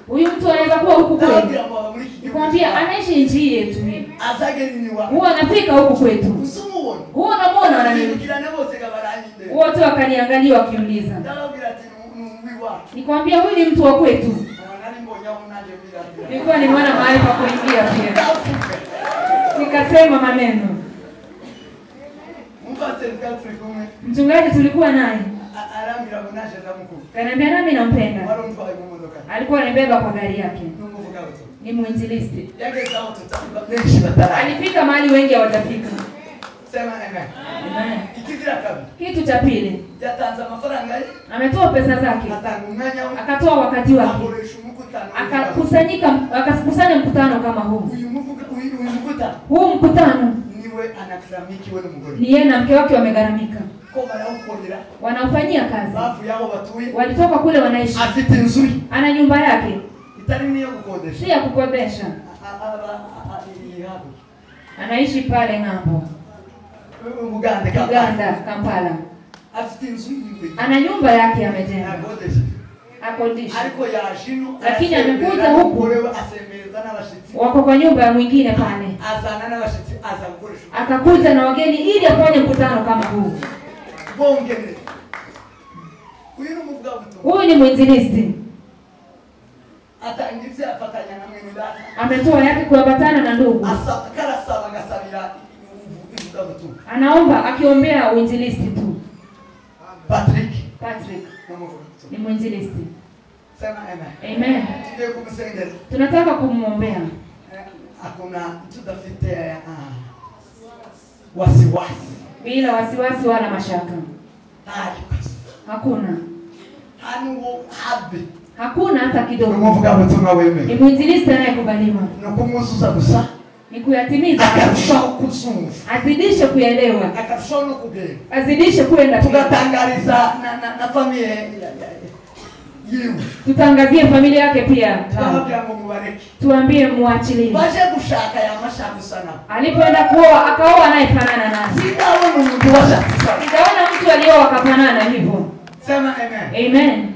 Huyu mtu anaweza kuwa huku kwetu. Nikwambia anaishi nchi yetu. Huwa anafika huku kwetu. Huwa anamuona wananiambia. Wote wakaniangalia wakiuliza. Nikwambia huyu ni mtu wa kwetu. Nilikuwa nimeona mahali pa kuingia pia. Nikasema maneno. Mchungaji tulikuwa naye. Kaniambia nami nampenda. Alikuwa anibeba kwa gari yake. Ni mwinjilisti. Alifika mahali wengi hawajafika. Sema amen. Amen. Ikigira kabiri. Kitu cha pili, Yatanze amafaranga ye. ametoa pesa zake, Atanga umwanya we. akatoa wakati wake, Akoresha umukutano. akakusanya mkutano kama huu. Uyu mukutano. Huu mkutano Niwe anakramiki we n'umugore. ni yeye na mke wake wamegharamika, Ko barawukorera. wanaufanyia kazi. Bafu yao batuye. Walitoka kule wanaishi, Afite inzu. ana nyumba yake, Itari niyo gukodesha. si ya kukodesha, anaishi pale ng'ambo Uganda, Kampala. Afite inzu yiwe. Ana nyumba yake amejenga, Akodesha. akodisha, Ariko yashino. lakini amekuja huku, Asemeza n'abashitsi. wako kwa nyumba ya mwingine pale, Azana n'abashitsi aza gukoresha. akakuja na wageni ili afanye mkutano kama huu. Bongere. Uyu n'umuvuga buto. Huyu ni mwinjilisti, Atangivye afatanya na mwene data. ametoa yake kuambatana na ndugu, Karasaba gasabira uvuga buto. anaomba akiombea uinjilisti tu. Patrick ni mwinjilisti. Sema amen. Amen. Tugiye kumusengera. Tunataka kumwombea. Hakuna tudafite wasiwasi. Bila wasiwasi wala mashaka. Hakuna. Hakuna hata kidogo. Umuvuga butumwa weme. Ni mwinjilisti anayekubaliwa. Nokumusuza gusa. Ni kuyatimiza. Akarushaho kusumva. Azidishe kuelewa. Akarushaho no kugenda. Azidishe kwenda. Tugatangariza na familia yiwe. Tutangazie familia yake pia. Tuambie mubariki. Tuambie muachilie. Baje gushaka ya mashaka sana. Alipoenda kuoa akaoa anayefanana nasi. Sijaona mtu washaka. Sijaona mtu alioa akafanana hivyo. Sema amen. Amen.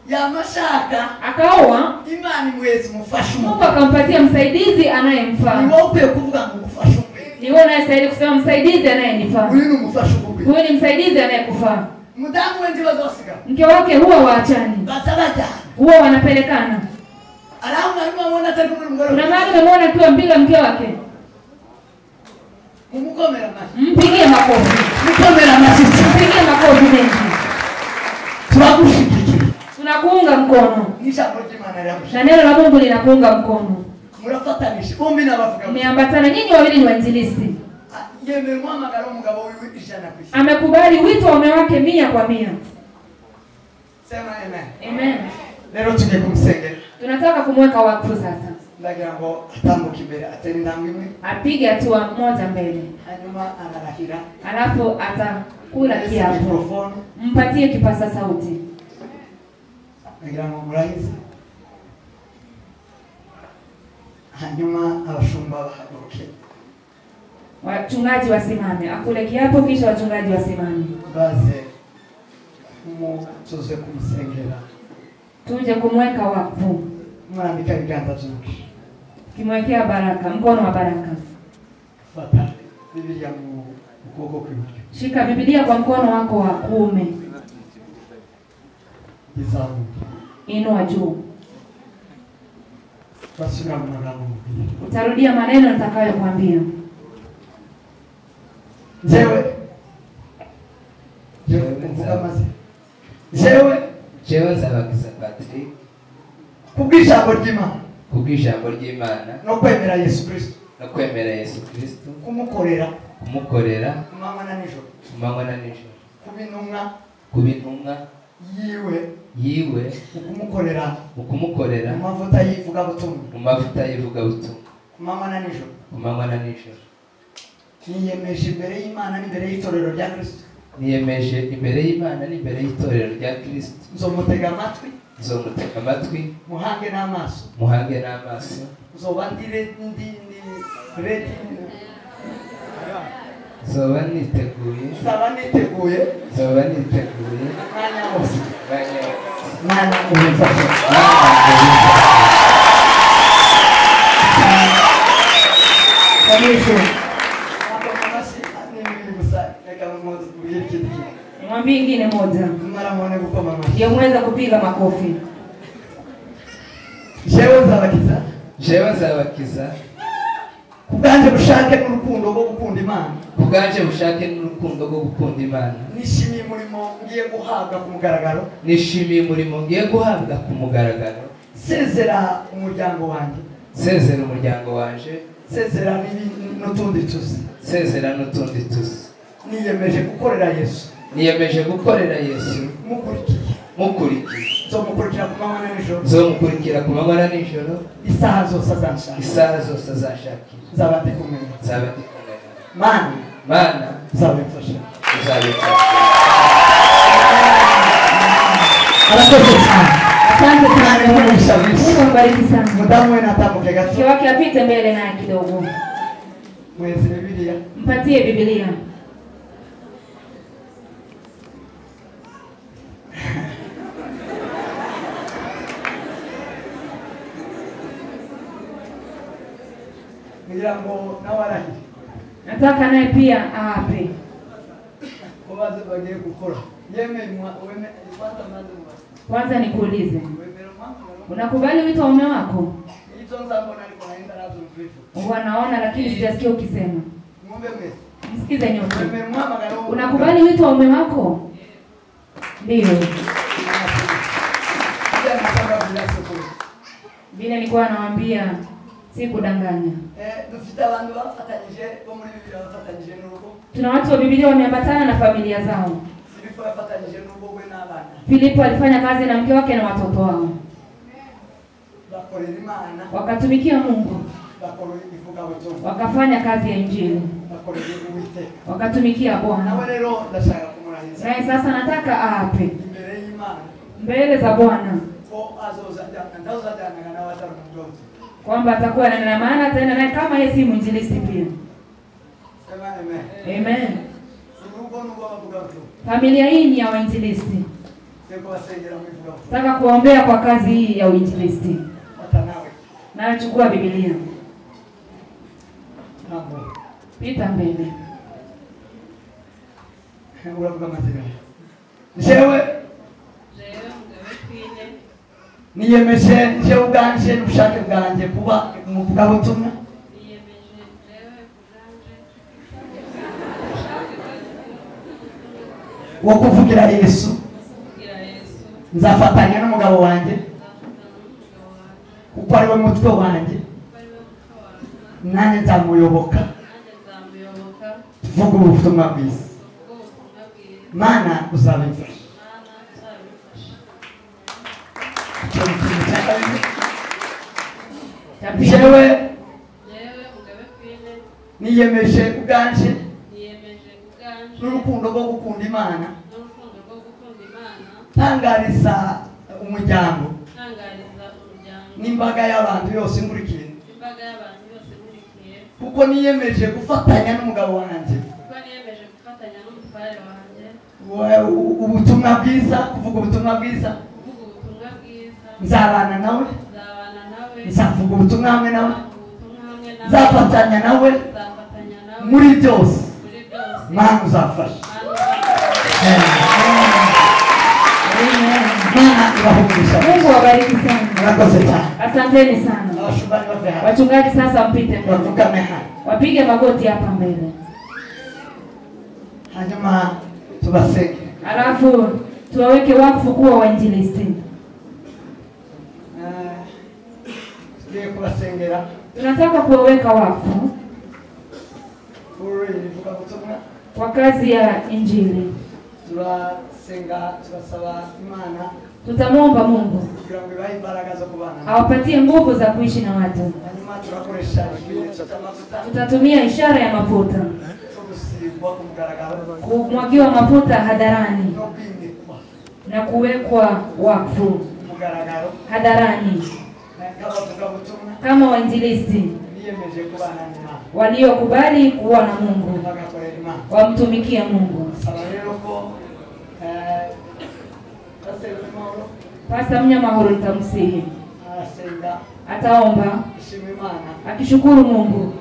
Ya mashaka akaoa, imani mwezi mufasha. Mungu akampatia msaidizi anayemfaa. Ni wapi kuvuga mufasha? Ni wewe unayestahili kusema msaidizi anayenifaa. Huyu ni mufasha kupi? Huyu ni msaidizi anayekufaa. Mudamu wengi wazosiga. Mke wake huwa waachani. Batabata. Huwa wanapelekana. Alafu alimuona tena mgoro. Kuna mahali umemwona akiwa mpiga mke wake. Mumukomera maji. Mpigie makofi. Mkomera maji. Mpigie makofi mengi. Tunakushikiki. Tunakuunga mkono. Nisha mmoja maana yangu. Na neno la Mungu linakuunga mkono. Murafatanishi. Ombi na bavuga. Mmeambatana, nyinyi wawili ni wainjilisti. Yeme mama garo mugabo wiwe ishana kwishi. Amekubali wito wa mume wake 100%. Sema amen. Amen. Leo tuje kumsengera. Tunataka kumweka wakfu sasa. Ndagira ngo atambuke imbere atari ndamwe imwe. Apige hatua moja mbele. Hanyuma anarahira. Alafu atakula kiapo. Mpatie kipasa sauti. Ndagira ngo murahize. Hanyuma abashumba bahaguruke. Wachungaji wasimame. Akule kiapo kisha wachungaji wasimame. Baze tuze kumsengera. Tuje kumweka wakfu. Mwandika viganda vyake. Kimwekea baraka, mkono wa baraka. Fata Biblia mu ukoko kw'iburyo. Shika Biblia kwa mkono wako wa kuume. Izamu. Inua juu. Basura mwanangu. Utarudia maneno nitakayokuambia. Jewe Nzabagiza Patrick kubw'ijambo ry'Imana. Kubw'ijambo ry'Imana no kwemera Yesu Kristo. No kwemera Yesu Kristo. Kumukorera. Mama na nijoro. Mama na nijoro. Kubintumwa. Yiwe. Ukumukorera. Amavuta yivuga butumwa. Mama na nijoro. Niyemeje imbere y'Imana n'imbere y'itorero rya Kristo. Niyemeje imbere y'Imana n'imbere y'itorero rya Kristo. Nzomutega amatwi. Muhange n'amaso. Zoba niteguye. Mwanya wose. Mwana umufasha. Mwambie ingine moja. Ndio mweza kupiga makofi. Jewe nzabakiza. Kubwanje bushake n'urukundo rwo gukunda Imana. Nishimiye umurimo ngiye guhabwa ku mugaragaro. Sezera umuryango wanje. sezerano n'utundi tuzi. Sezerano n'utundi tuzi. Niyemeje gukorera Yesu. Niyemeje gukorera Yesu. Mukurikiye. Nzomukurikira ku manywa na nijoro. Nzomukurikira ku manywa na nijoro. Isaha zose azanshakira. Isaha zose azanshakira. Nzaba ndi kumwe. Nzaba ndi kumwe. Mana uzabimfasha. Uzabimfasha. Arakoze sana. Asante sana. Mungu mbariki sana. Mudamu wewe natamke gato. Mke wake apite mbele naye kidogo. Mwezi Biblia. Mpatie Biblia. Ngirango nawarahi. Nataka naye pia aape. Wabaze bagiye gukora. Kwanza nikuulize. Unakubali wito wa mume wako? Wanaona lakini sijasikia ukisema. Msikize nyote. Unakubali wito wa mume wako? Ndio. Bila nilikuwa nawaambia si kudanganya. Tuna watu wa Biblia wameambatana na familia zao. Filipo alifanya kazi na mke wake na watoto wao. Wakatumikia Mungu. Wakafanya kazi ya Injili. Wakatumikia Bwana. Naye sasa nataka aape mbele za Bwana kwamba atakuwa na maana tena naye kama yeye si mwinjilisti pia. Amen. Familia hii ni ya wainjilisti. Nataka kuombea kwa kazi hii ya uinjilisti. Na chukua Biblia. Pita mbele. Jewe niyemeje je uganje n'ubushake bwanjye kuba umuvuga butumwa. Wo kuvugira Yesu. Nzafatanya n'umugabo wanjye. Kuko ari we mutwe wanjye. Nanye nzamuyoboka. Vuga ubutumwa bwiza. Mana uzabimfasha. Jewe niyemeje uganje n'urukundo rwo gukunda Imana. Tangariza umuryango n'imbaga y'abantu yose ngurikiye. Kuko niyemeje gufatanya n'umugabo wanjye. Ubutumwa bwiza, kuvuga ubutumwa bwiza. Nzabana nawe. Nzavuga ubutumwa hamwe nawe. Nzafatanya nawe muri byose. Mana uzafasha. Mungu wabariki sana. Mnakoze sana. Asanteni sana. Wachungaji sasa mpite mbele. Wapige magoti hapa mbele. Hanyuma tubasenge. Alafu tuwaweke wakfu kuwa wainjilisti. Tugiye kubasengera. Tunataka kuwaweka wakfu kwa kazi ya Injili. Turasenga, turasaba Imana. Tutamwomba Mungu awapatie nguvu za kuishi na watu. Tutatumia ishara ya mafuta, kumwagiwa mafuta hadharani na kuwekwa wakfu hadharani kama wainjilisti waliokubali kuwa na Mungu, wamtumikia Mungu. Pastor Mnyamahoro nitamsihi. Ataomba akishukuru Mungu,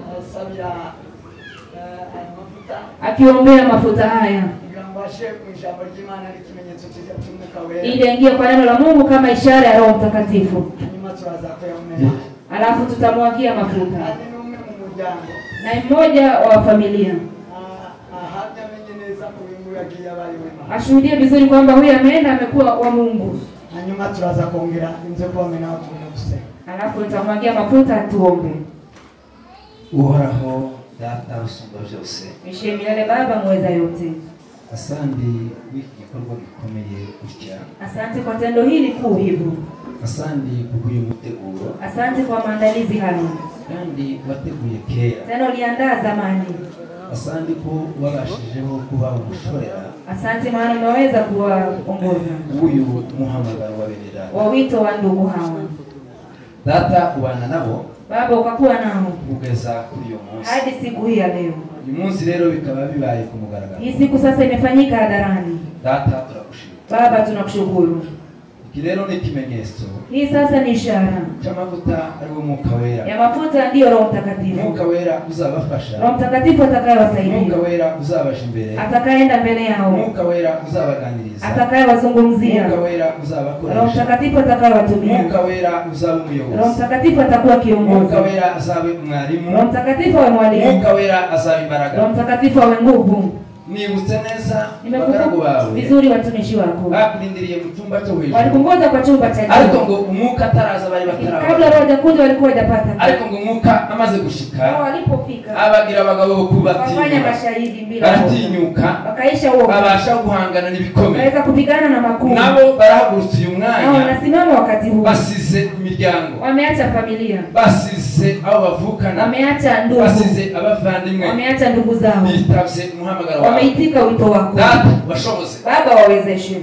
akiombea mafuta haya ili aingie kwa neno la Mungu kama ishara ya Roho Mtakatifu. Alafu tutamwagia mafuta na mmoja wa familia ashuhudie vizuri kwamba huyu ameenda amekuwa wa Mungu. Hanyuma turaza kuongera inze kwa mena watu. Alafu tutamwagia mafuta tuombe. Uhoraho data usumba byose. Mishimire milele Baba muweza yote. Asante wiki gikorwa gikomeye gutya. Asante kwa tendo hili kuu hivyo. Asante kuguye muteguro. Asante kwa maandalizi hayo. Kandi wateguye kera. Tena uliandaa zamani. Asante ko wabashijeho kuba umushorera. Asante maana umeweza kuwaongoza. Uyu muhamagaro waberera. Wa wito wa ndugu hawa. Data ubana nabo. Baba ukakuwa nao. Kugeza kuri uyu munsi. Hadi siku hii ya leo. Uyu munsi rero bikaba bibaye ku mugaragaro. Hii siku sasa imefanyika hadharani. Data turakushimira. Baba tunakushukuru. Kilero ni kimenyetso. Hii sasa ni ishara. Chamavuta ari wo Mwuka Wera. Ya mafuta ndio Roho Mtakatifu. Mwuka Wera uzabafasha. Roho Mtakatifu atakayewasaidia. Mwuka Wera uzabaje imbere. Atakayeenda mbele yao. Mwuka Wera uzabaganiriza. Atakayewazungumzia. Mwuka Wera uzabakoresha. Roho Mtakatifu atakayewatumia. Mwuka Wera uzaba umuyobozi. Roho Mtakatifu atakuwa kiongozi. Mwuka Wera azabe umwarimu. Roho Mtakatifu awe mwalimu. Mwuka Wera azabe imbaraga. Roho Mtakatifu awe nguvu. Nibutse neza bagaragu bawe vizuri watumishi wako bakurindiriye mu cyumba cyo hejuru walikungoza kwa chumba cha juu ariko ngo umwuka ataraza bari bataraba kabla hawajakuja walikuwa hajapata ariko ngo umwuka amaze gushika walipofika abagira abagabo bo kubatinya wafanya mashahidi bila baratinyuka bakaisha uoga babasha guhangana n'ibikomeye waweza kupigana na makuu nabo barahagurutse uyu mwanya wanasimama wakati huu basize imiryango wameacha familia basize abo bavukana wameacha ndugu basize abavandimwe wameacha ndugu zao bitavye umuhamagaro wao wameitika wito wako data washoboze baba wawezeshe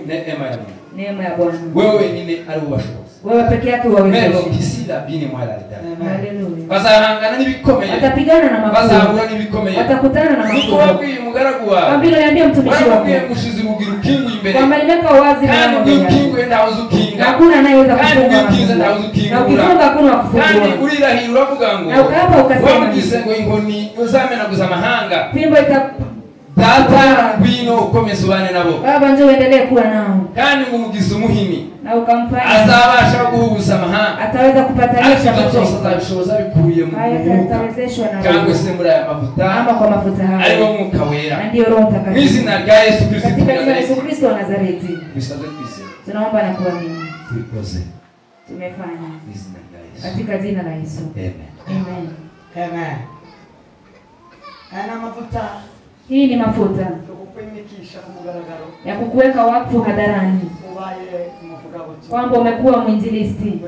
neema ya Bwana wewe nyine ari ubashoboze wewe peke yake wawezeshe mero kisila bini mwalalida haleluya bazahangana n'ibikomeye atapigana na makuu bazahura n'ibikomeye atakutana na makuu niko wabwiye umugaragu wawe Biblia niambia mtumishi wako wabwiye mushizi bugira ukingu imbere kwamba nimeka wazi na kandi ukingu ndahuza ukinga hakuna anayeweza kufunga ukinza ndahuza ukinga na ukifunga hakuna wa kufungua kandi urirahiye uravuga ngo na ukapa ukasema wabwize ngo inkoni uzamenaguza amahanga pimbo data bino ukomeza ubane nabo baba nje uendelee kuwa nao kandi ngumugize umuhimi na ukamfanya azabasha guhuza amahanga ataweza kupatanisha byose azabishoboza bikuye mu mwuka cyangwa se muri aya mavuta ama kwa mafuta haya ariwo Mwuka Wera ndio Roho Mtakatifu mwizina rya Yesu Kristo katika Yesu Kristo wa Nazareti bisabwe kwizera tunaomba na kuamini twikoze tumefanya mwizina rya Yesu katika jina la Yesu amen amen amen ana mafuta hii ni mafuta ya kukuweka wakfu hadharani kwamba umekuwa mwinjilisti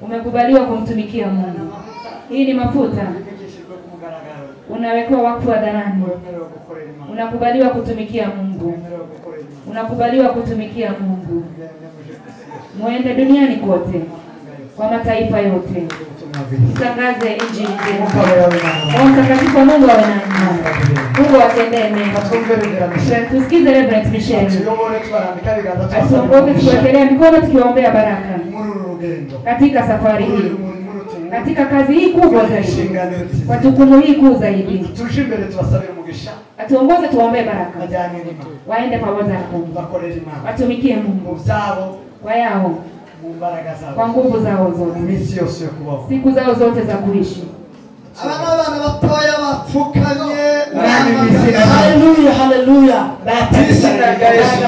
umekubaliwa kumtumikia Mungu. Hii ni mafuta unawekewa wakfu hadharani unakubaliwa kutumikia Mungu unakubaliwa kutumikia Mungu muende duniani kote kwa mataifa yote tangaze injili Roho Mtakatifu wa Mungu awe nanyi Mungu atendee mema tusikize Reverend Michelle atuongoze tukiwekelea mikono tukiwaombea baraka katika safari hii katika kazi hii kubwa zaidi kwa jukumu hii kuu zaidi atuongoze tuwaombee baraka waende pamoja na Mungu watumikie Mungu kwa yao kwa nguvu zao zote siku zao zote za kuishi abana batoya bapfukamye haleluya haleluya batisa na Yesu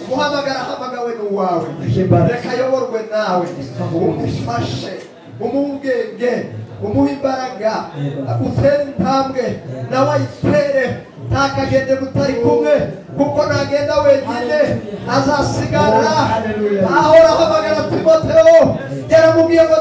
umuhamagara ahamagawe n'uwawe reka ayoborwe nawe umufashe umuhe ubwenge umuhe imbaraga utere intambwe nawe ayitere ntakagende mutari kumwe kuko nagenda wenyine azasigara ahora ahamagara Timoteyo yaramubwiye ngo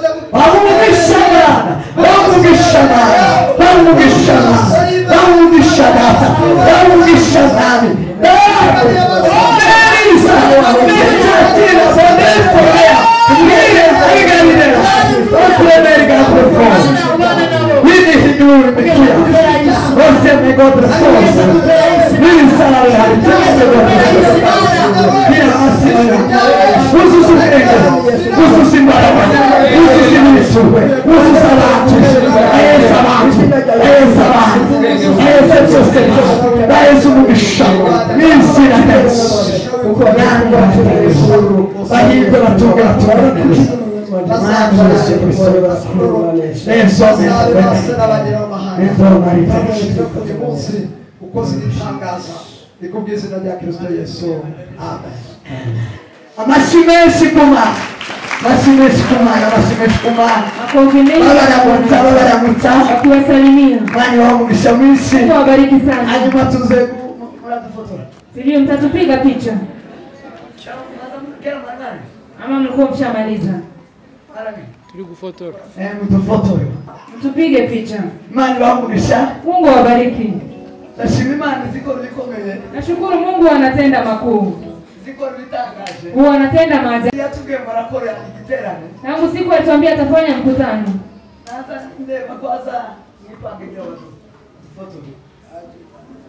ukoze ibitangaza ikubwizina rya Kristo Yesu. Amen. Amashimwe kumana Akuwasalimia. Bwana wangu mshamisi. Mungu awabariki sana. Hanyuma tuze mnatufotora. Sivyo mtatupiga picha. Ama mlikuwa mshamaliza? Tulikufotora. Mtufotora. Mtupige picha. Bwana wangu msha. Mungu awabariki. Nashukuru Mungu anatenda makuu. Huwa anatenda maajabu. Tangu siku alituambia atafanya mkutano.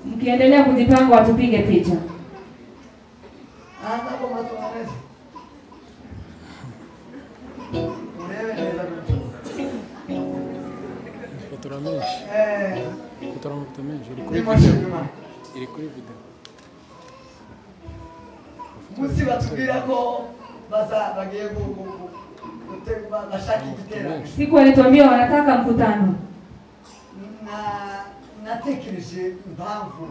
Mkiendelea kujipanga watupige picha. Fotora menshi. Fotora amafoto menshi. Iri kuri video. Musi batubwira ko bagiye bashaka igiterane. Siku alituambia wanataka mkutano. Natekereje impamvu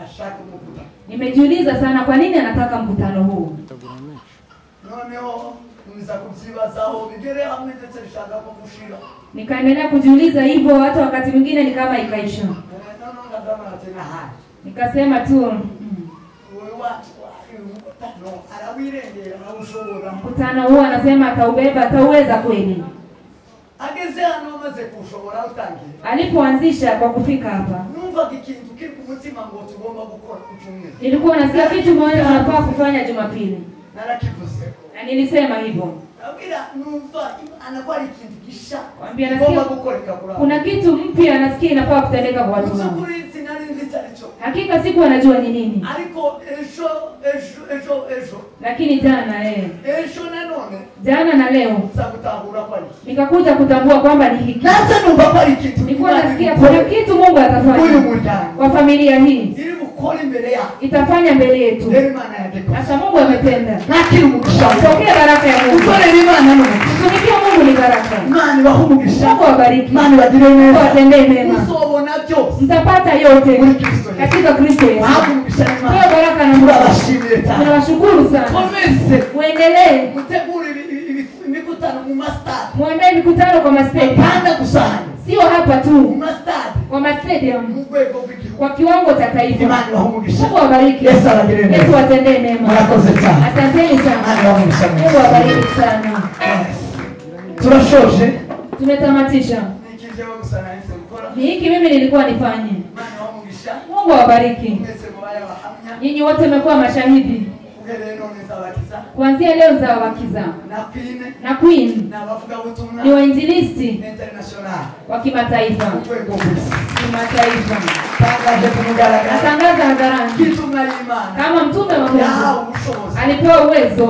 ashaka mkutano. Nimejiuliza sana kwa nini anataka mkutano huu. Noneho niza kubyibazaho bigere hamwe ndetse bishaka ko gushira. Nikaendelea kujiuliza hivyo hata wakati mwingine ni kama ikaisha. Nikasema tu mkutano huu anasema ataubeba, atauweza kweli. Alipoanzisha kwa kufika hapa, nilikuwa nasikia kitu moja tunafaa kufanya Jumapili. Na nilisema hivyo. Kwambia nasikia kuna kitu mpya nasikia inafaa kutendeka kwa watu wangu. Hakika siku anajua ni nini. Lakini jana na leo nikakuja kutambua kwamba ni hiki. Nilikuwa nasikia kuna kitu Mungu atafanya kwa familia hii. Itafanya mbele yetu. Sasa Mungu ametenda. Pokea baraka ya Mungu. Tumikia Mungu ni baraka. Mungu awabariki. Mungu atendee mema. Mtapata yote katika Kristo Yesu. Pokea baraka na Mungu. Tunawashukuru sana. Muendelee. Muendelee mikutano kwa mastadium. Sio hapa tu. Kwa mastadium. Kwa kiwango cha taifa. Mungu awabariki. Yesu atendee mema. Asanteni sana. Mungu awabariki sana. Tunashoje. Tumetamatisha. Ni hiki mimi nilikuwa nifanye. Mungu awabariki. Nyinyi wote mmekuwa mashahidi. Kuanzia leo za wakiza na Queen ni wainjilisti wa kimataifa. Natangaza hadharani kama mtume wa Mungu alipewa uwezo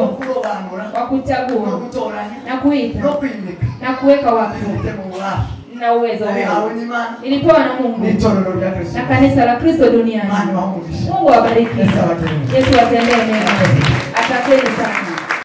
wa kuchagua na kuita na kuweka wakfu. Na uwezo nilipewa na Mungu na kanisa la Kristo duniani. Mungu awabariki. Yesu atendee mema. Asanteni sana.